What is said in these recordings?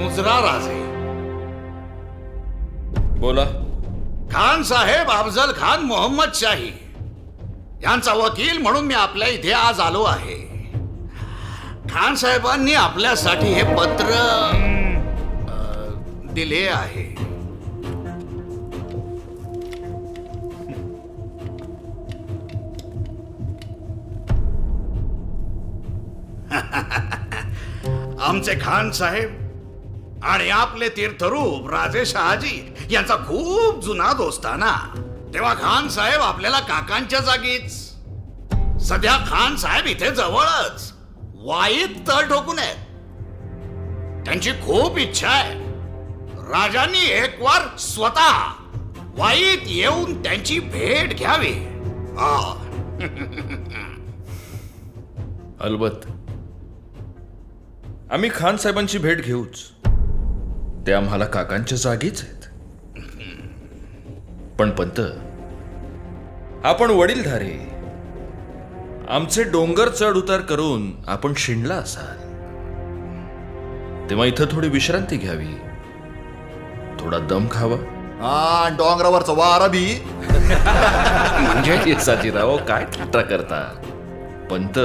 मुजरा राजे. बोला. खान साहेब अफजल खान मोहम्मद शाही यांचा वकील म्हणून मी आपल्या इथे आज आलो आहे. खान साहेबांनी आपल्यासाठी हे पत्र दिले आहे. आमचे खान साहेब आणि आपले तीर्थरूप राजे शहाजी यांचा खूप जुना दोस्ताना. तेव्हा खान साहेब आपल्याला काकांच्या जागीच. सध्या खान साहेब इथे जवळच वाईत तळ ठोकून आहेत. त्यांची खूप इच्छा आहे राजांनी एक वार स्वतः वाईत येऊन त्यांची भेट घ्यावी. अलबत आम्ही खान साहेबांची भेट घेऊच. ते आम्हाला काकांच्या जागीच आहेत. पण पंत, आपण वडीलधारे, आमचे डोंगर चढ उतार करून आपण शिणला असाल, तेव्हा इथं थोडी विश्रांती घ्यावी, थोडा दम खावा. हा, डोंगरावरचा वारा बी म्हणजे साजीराव काय थट्टा करता. पंत,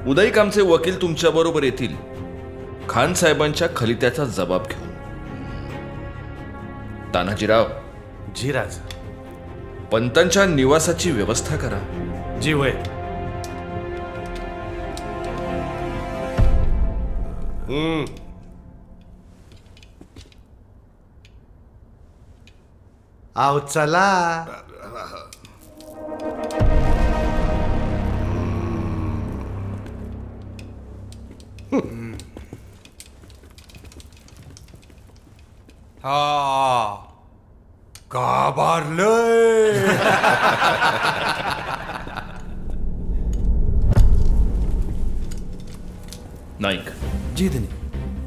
उदयिक आमचे वकील तुमच्या बरोबर येतील खान साहेबांच्या खलित्याचा जबाब घेऊन. तानाजीराव. जी राज. पंतांच्या निवासाची व्यवस्था करा. जी वय. आओ चला. हा, गाभारलंय. नाईक. जी धनी.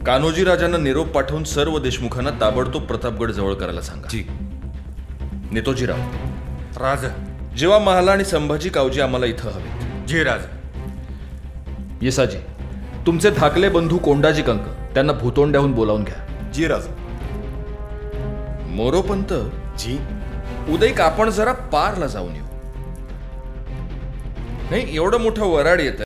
कान्होजी राजांना निरोप पाठवून सर्व देशमुखांना ताबडतोब प्रतापगड जवळ करायला सांगा. जी. नेतोजीराव. राजा. जेव्हा महाला आणि संभाजी कावजी आम्हाला इथं हवेत. जी राजा. येसाजी, तुमचे धाकले बंधू कोंडाजी कंक त्यांना भूतोंड्याहून बोलावून घ्या. जी राजा. मोरोपंत. जी. उदयिक आपण जरा पारला जाऊन येऊ. नाही, एवढं मोठं वराड येतं.